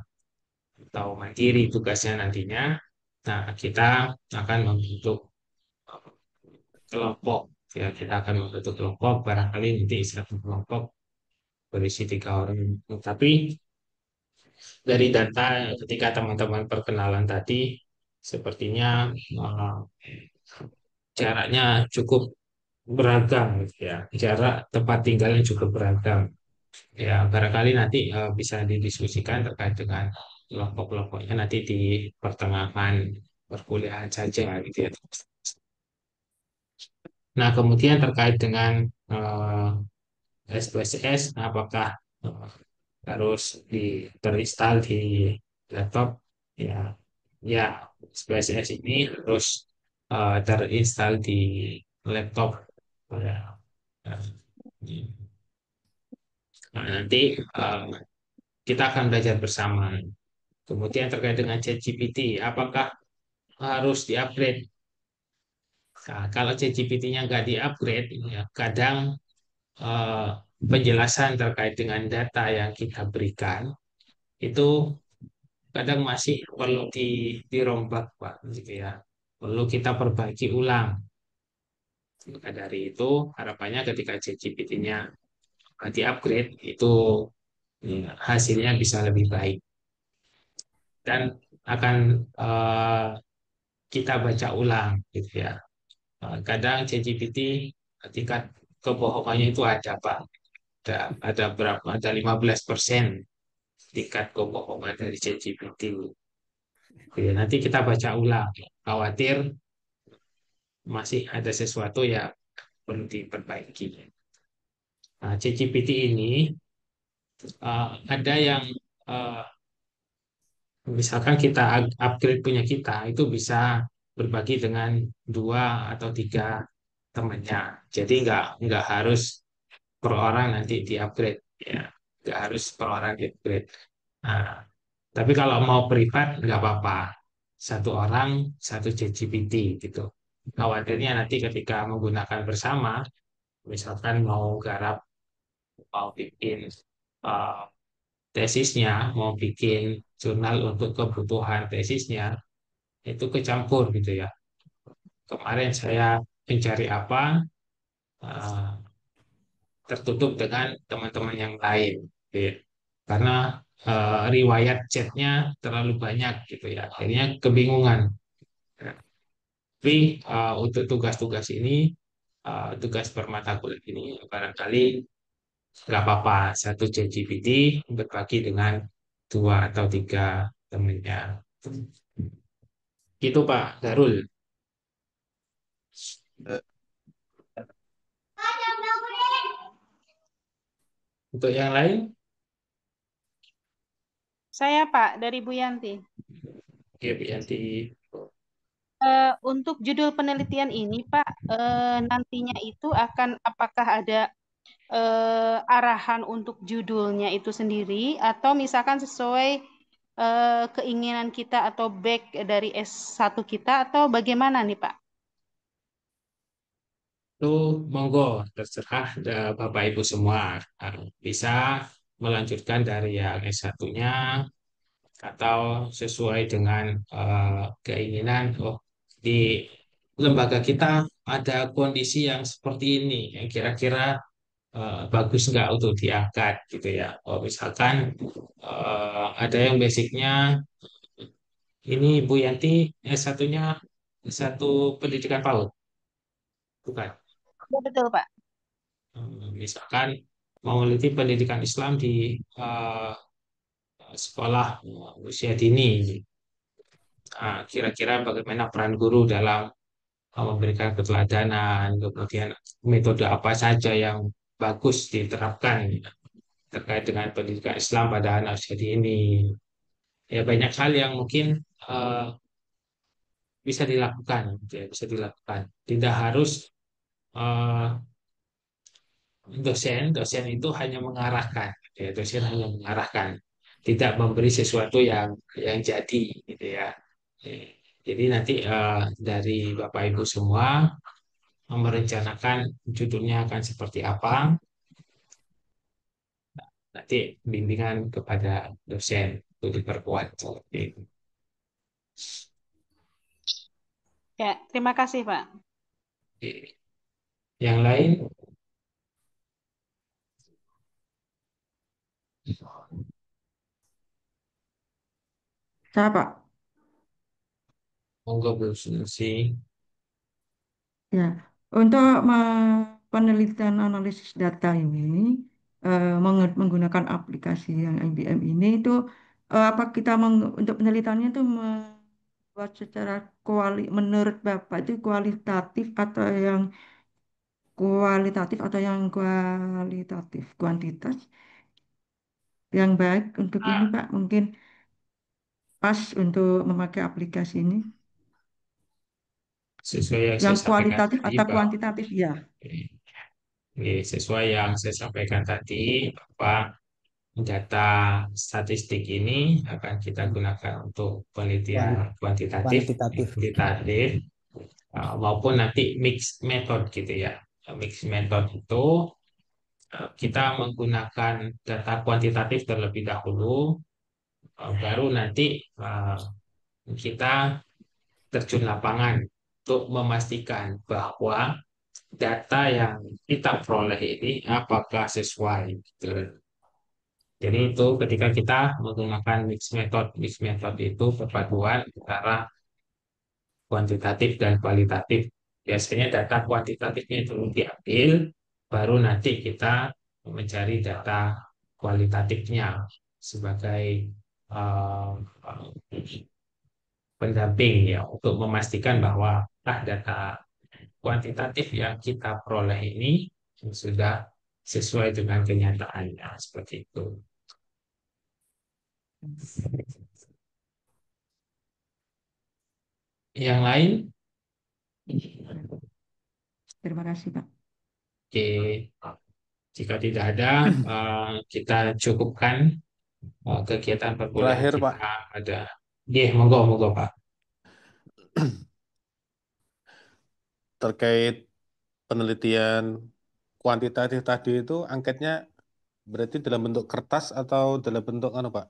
atau mandiri tugasnya nantinya. Nah, kita akan membentuk kelompok ya kita akan membentuk kelompok barangkali nanti satu kelompok berisi 3 orang. Tapi dari data ketika teman-teman perkenalan tadi sepertinya jaraknya cukup beragam gitu ya jarak tempat tinggalnya cukup beragam ya barangkali nanti bisa didiskusikan terkait dengan kelompok-kelompoknya nanti di pertengahan perkuliahan saja gitu ya. Nah kemudian terkait dengan SPSS apakah harus terinstall di laptop ya ya SPSS ini harus terinstall di laptop ya. Nah, nanti kita akan belajar bersama. Kemudian terkait dengan ChatGPT, apakah harus di-upgrade? Nah, kalau ChatGPT-nya nggak di-upgrade, ya, kadang eh, penjelasan terkait dengan data yang kita berikan itu kadang masih perlu dirombak, Pak, gitu ya. Perlu kita perbaiki ulang. Maka dari itu, harapannya ketika ChatGPT-nya di-upgrade, itu ya, hasilnya bisa lebih baik. dan akan kita baca ulang gitu ya. Kadang ChatGPT tingkat kebohongannya itu ada Pak. Ada berapa? Ada 15% tingkat kebohongan dari ChatGPT. Oke, nanti kita baca ulang. Khawatir masih ada sesuatu yang perlu diperbaiki. Nah, ChatGPT ini ada yang eh, misalkan kita upgrade punya kita itu bisa berbagi dengan 2 atau 3 temannya. Jadi nggak harus per orang nanti di-upgrade ya, nggak harus per orang di-upgrade. Nah, tapi kalau mau privat nggak apa-apa, 1 orang 1 ChatGPT gitu. Khawatirnya nanti ketika menggunakan bersama, misalkan mau bikin uh, tesisnya, mau bikin jurnal untuk kebutuhan tesisnya, itu kecampur gitu ya. Kemarin saya mencari apa, uh, tertutup dengan teman-teman yang lain, gitu ya. Karena riwayat chatnya terlalu banyak gitu ya, akhirnya kebingungan. Tapi untuk tugas-tugas ini, tugas bermata kuliah ini barangkali nggak apa-apa 1 ChatGPT berbagi dengan 2 atau 3 temannya. Gitu Pak Darul. Untuk yang lain, Saya Pak dari Bu Yanti. oke Bu Yanti. Untuk judul penelitian ini Pak, nantinya itu akan apakah ada arahan untuk judulnya itu sendiri atau misalkan sesuai keinginan kita atau back dari S1 kita atau bagaimana nih Pak? Itu monggo terserah Bapak Ibu semua. Bisa melanjutkan dari yang S1-nya atau sesuai dengan keinginan, oh di lembaga kita ada kondisi yang seperti ini yang kira-kira bagus nggak untuk diangkat gitu ya. Oh misalkan ada yang basicnya ini Bu Yanti S1-nya satu pendidikan PAUD, bukan? Ya, betul Pak. Misalkan mau meneliti pendidikan Islam di sekolah usia dini. Kira-kira bagaimana peran guru dalam memberikan keteladanan, kemudian metode apa saja yang bagus diterapkan terkait dengan pendidikan Islam pada anak usia dini. Ya banyak hal yang mungkin eh, bisa dilakukan, gitu ya, bisa dilakukan. Tidak harus eh, dosen itu hanya mengarahkan, ya, dosen hanya mengarahkan, tidak memberi sesuatu yang jadi, gitu ya. Jadi nanti dari Bapak Ibu semua merencanakan judulnya akan seperti apa, nanti bimbingan kepada dosen untuk diperkuat. Seperti itu. Ya, terima kasih Pak. Oke. Yang lain? Saya Pak. Monggo Bu Sunusi. Ya, untuk penelitian analisis data ini menggunakan aplikasi yang IBM ini itu apa kita untuk penelitiannya itu membuat secara menurut Bapak itu kualitatif atau yang kualitatif kuantitas yang baik untuk ini Pak mungkin pas untuk memakai aplikasi ini Sesuai yang saya yang sampaikan kualitatif tadi, atau Pak. kuantitatif ya. Oke, sesuai yang saya sampaikan tadi, bahwa data statistik ini akan kita gunakan untuk penelitian kuantitatif, kuantitatif, maupun nanti mixed method gitu ya. Mixed method itu kita menggunakan data kuantitatif terlebih dahulu, baru nanti kita terjun lapangan untuk memastikan bahwa data yang kita peroleh ini apakah sesuai gitu. Jadi itu ketika kita menggunakan mixed method itu perpaduan antara kuantitatif dan kualitatif. Biasanya data kuantitatifnya itu diambil, baru nanti kita mencari data kualitatifnya sebagai uh, pendamping ya untuk memastikan bahwa data kuantitatif yang kita peroleh ini sudah sesuai dengan kenyataannya seperti itu. Yang lain? Terima kasih, Pak. Oke, jika tidak ada, kita cukupkan kegiatan perkuliahan Terakhir, Pak. kita ada. Monggo, monggo, Pak. Terkait penelitian kuantitatif tadi itu angketnya berarti dalam bentuk kertas atau dalam bentuk Pak?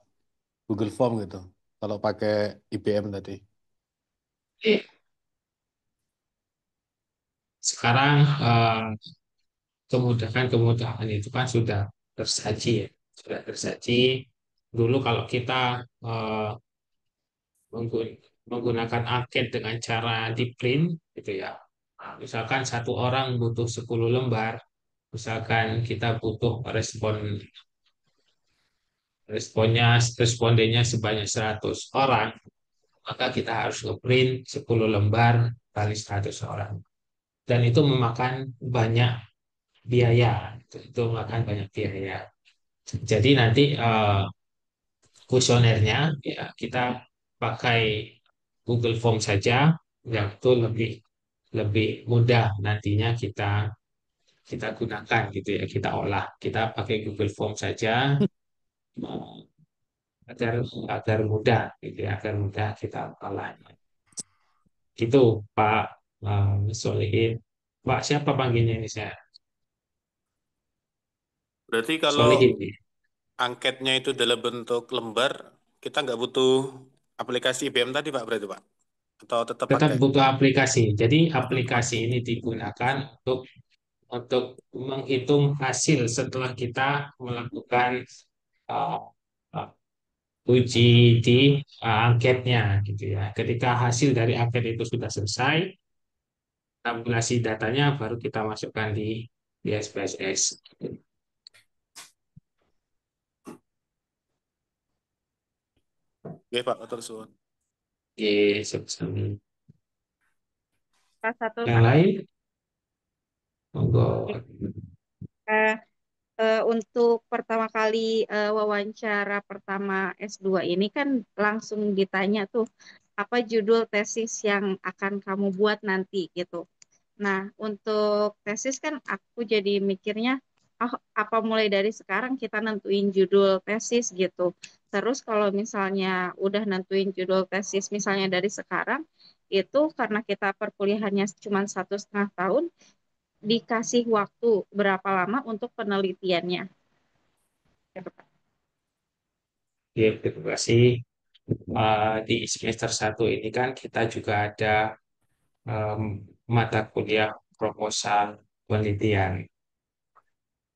Google Form gitu. Kalau pakai IBM tadi. Sekarang kemudahan itu kan sudah tersaji ya. Sudah tersaji. Dulu kalau kita menggunakan angket dengan cara di print gitu ya. Misalkan satu orang butuh 10 lembar, misalkan kita butuh respondennya sebanyak 100 orang, maka kita harus ngeprint 10 lembar kali 100 orang. Dan itu memakan banyak biaya. Itu memakan banyak biaya. Jadi nanti kuesionernya ya kita pakai Google Form saja, yang itu lebih lebih mudah nantinya kita gunakan gitu ya, kita olah, kita pakai Google Form saja agar agar mudah gitu ya, agar mudah kita olahnya. Itu Pak Solihin. Pak siapa panggilnya ini saya? Berarti kalau Solihin. angketnya itu dalam bentuk lembar, kita nggak butuh aplikasi IBM tadi Pak berarti Pak? Atau tetap Tetap pakai? butuh aplikasi. Jadi aplikasi ini digunakan untuk menghitung hasil setelah kita melakukan uh, uh, uji di angketnya gitu ya. Ketika hasil dari angket itu sudah selesai, tabulasi datanya baru kita masukkan di SPSS. Oke Pak, terus. Oke, sebesar Satu, yang Pak. lain, monggo. Untuk pertama kali wawancara pertama S2 ini kan langsung ditanya tuh apa judul tesis yang akan kamu buat nanti gitu. Nah, untuk tesis kan aku jadi mikirnya apa mulai dari sekarang kita nentuin judul tesis gitu. Terus kalau misalnya udah nentuin judul tesis misalnya dari sekarang itu karena kita perkuliahannya cuma 1,5 tahun dikasih waktu berapa lama untuk penelitiannya. Ya, terima kasih. Di semester 1 ini kan kita juga ada mata kuliah proposal penelitian.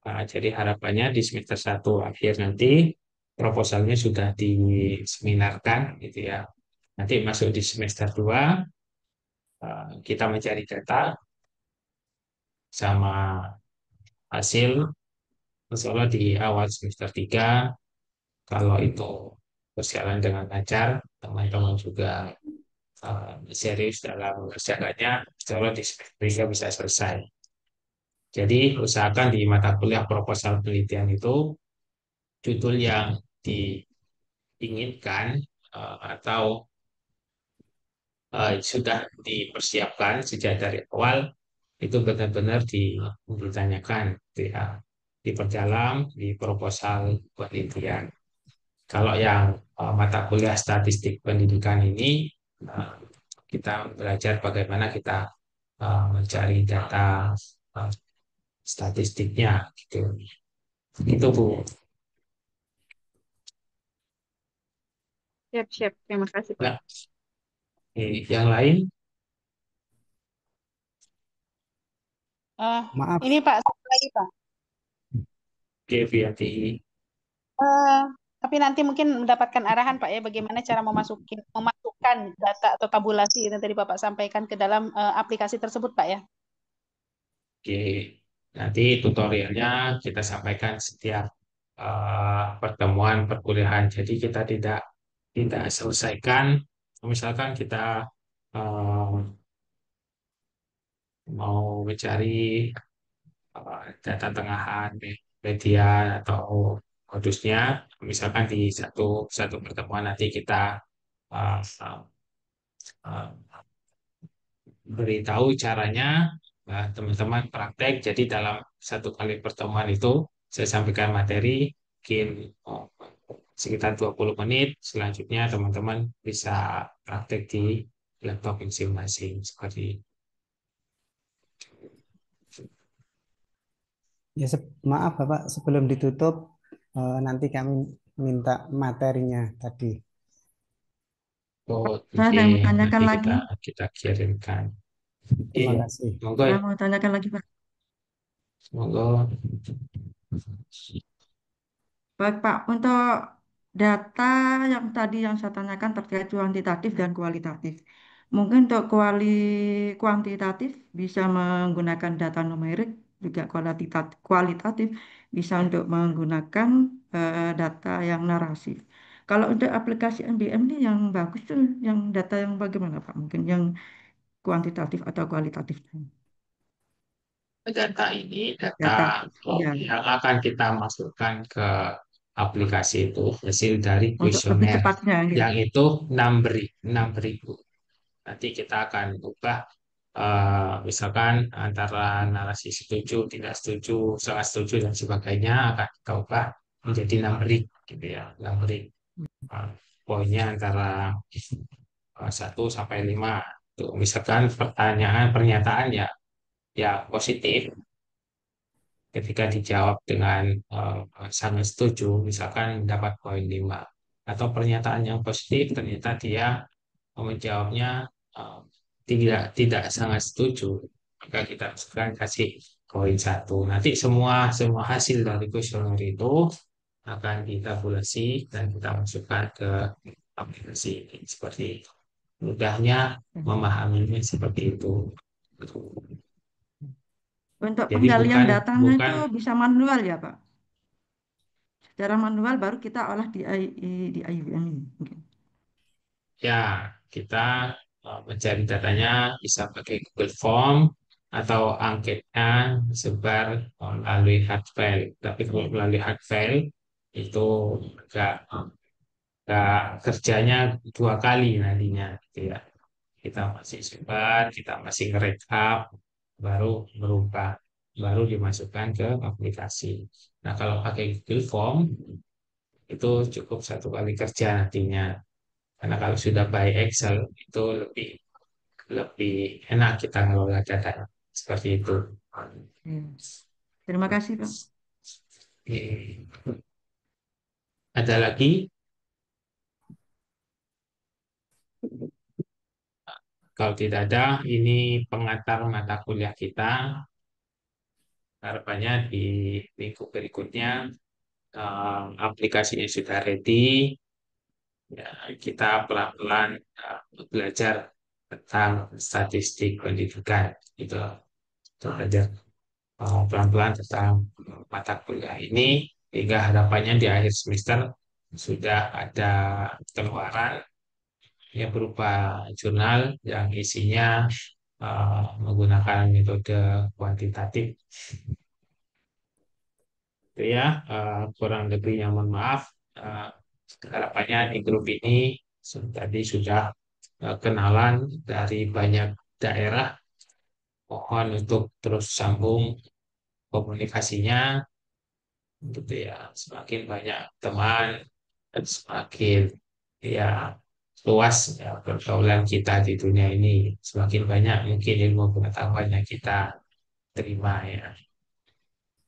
Jadi harapannya di semester 1 akhir nanti proposalnya sudah diseminarkan gitu ya. Nanti masuk di semester 2 kita mencari data sama hasil. Insya Allah di awal semester 3 kalau itu berjalan dengan lancar, teman-teman juga serius dalam mengerjakannya, insya Allah di semester 3 bisa selesai. Jadi usahakan di mata kuliah proposal penelitian itu judul yang diinginkan atau sudah dipersiapkan sejak dari awal itu benar-benar ditanyakan gitu ya, diperdalam di proposal penelitian. Kalau yang mata kuliah statistik pendidikan ini kita belajar bagaimana kita mencari data statistiknya gitu. Itu Bu. Siap. Terima kasih, Pak. Nah, yang lain? Ini Pak, satu lagi Pak. Oke, Viati. Eh, tapi nanti mungkin mendapatkan arahan Pak ya bagaimana cara memasukkan data atau tabulasi yang tadi Bapak sampaikan ke dalam aplikasi tersebut Pak ya. Oke, nanti tutorialnya kita sampaikan setiap pertemuan perkuliahan. Jadi kita tidak selesaikan, misalkan kita eh, mau mencari data tengahan media atau modusnya, misalkan di satu satu pertemuan nanti kita uh, uh, beritahu caranya, teman-teman praktek. Jadi dalam satu kali pertemuan itu saya sampaikan materi, mungkin sekitar 20 menit. Selanjutnya teman-teman bisa praktek di laptop masing-masing seperti Ya, maaf Bapak, sebelum ditutup nanti kami minta materinya tadi. oh, Saya ada yang mau tanyakan nanti lagi. kita kirimkan. Terima Iya, kasih. monggo Saya ya, mau tanyakan lagi Pak. monggo. Baik Pak, untuk data yang tadi yang saya tanyakan terkait kuantitatif dan kualitatif. Mungkin untuk kuantitatif bisa menggunakan data numerik, juga kualitatif bisa untuk menggunakan data yang narasi. Kalau untuk aplikasi MBM ini yang bagus tuh yang data yang bagaimana Pak? Mungkin yang kuantitatif atau kualitatif. Data ini Data, data ya, yang akan kita masukkan ke aplikasi itu hasil dari untuk lebih kuesioner cepatnya gitu. yang itu 6.000. Nanti kita akan ubah misalkan antara narasi setuju, tidak setuju, sangat setuju dan sebagainya akan kita ubah menjadi 6 gitu ya. 6. Poinnya antara 1 sampai 5. Tuh, misalkan pernyataan ya positif, ketika dijawab dengan sangat setuju, misalkan dapat poin 5. Atau pernyataan yang positif, ternyata dia menjawabnya tidak sangat setuju, maka kita kasih poin 1. Nanti semua semua hasil dari kuesioner itu akan ditabulasi dan kita masukkan ke aplikasi ini. Seperti itu. Mudahnya memahaminya seperti itu. Untuk Jadi penggalian bukan datanya bukan itu bisa manual ya Pak? Secara manual baru kita olah di IUM ini. Mungkin. ya kita mencari datanya bisa pakai Google Form atau angketnya sebar melalui hard file. Tapi kalau melalui hard file itu enggak, enggak kerjanya 2 kali nantinya gitu ya. Kita masih sebar, kita masih nge-recap, baru merubah, baru dimasukkan ke aplikasi. Nah, kalau pakai Google Form itu cukup 1 kali kerja nantinya. Karena kalau sudah by Excel itu lebih lebih enak kita ngelola data seperti itu. Ya. Terima kasih Pak. Oke. Ada lagi? Kalau tidak ada, ini pengantar mata kuliah kita. Harapannya di minggu berikutnya aplikasinya sudah ready. Ya, kita pelan-pelan belajar tentang statistik pendidikan. Gitu. Kita belajar pelan-pelan tentang mata kuliah ini, hingga harapannya di akhir semester sudah ada keluaran yang berupa jurnal yang isinya menggunakan metode kuantitatif. Itu ya, kurang lebihnya mohon maaf. Harapannya di grup ini tadi sudah kenalan dari banyak daerah. Mohon untuk terus sambung komunikasinya, gitu ya. Semakin banyak teman dan semakin ya luas ya pergaulan kita di dunia ini, semakin banyak mungkin ilmu pengetahuan yang kita terima ya.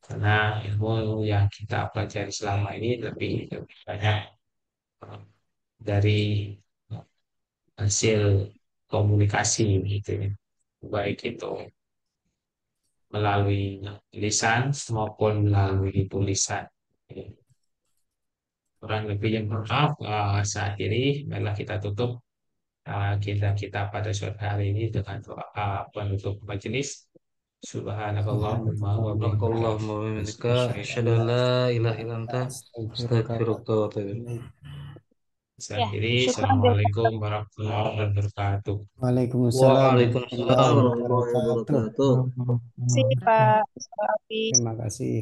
Karena ilmu yang kita pelajari selama ini lebih banyak dari hasil komunikasi gitu ya. Baik itu melalui lisan maupun melalui tulisan. Kurang lebihnya mohon maaf. Saya akhiri, marilah kita tutup kita pada sore hari ini dengan doa penutup majelis. Subhanakallahumma wa bihamdika Allahumma wa bihamdika asyhadu an asyhadu an la la ilaha ilaha illa illa anta anta Astagfirullah. astaghfiruka wa atubu ilaik. Saya Ya, akhiri. syukran Assalamualaikum warahmatullahi wabarakatuh. Waalaikumsalam Waalaikumsalam warahmatullahi warahmatullahi wabarakatuh. wabarakatuh. Terima kasih Pak Hafiz. Terima kasih.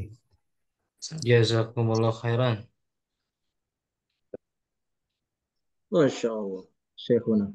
Jazakumullah khairan. Masya Allah. Syekhuna.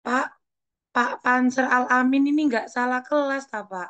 Pak, Pak Panser Al-Amin ini nggak salah kelas, tak Pak?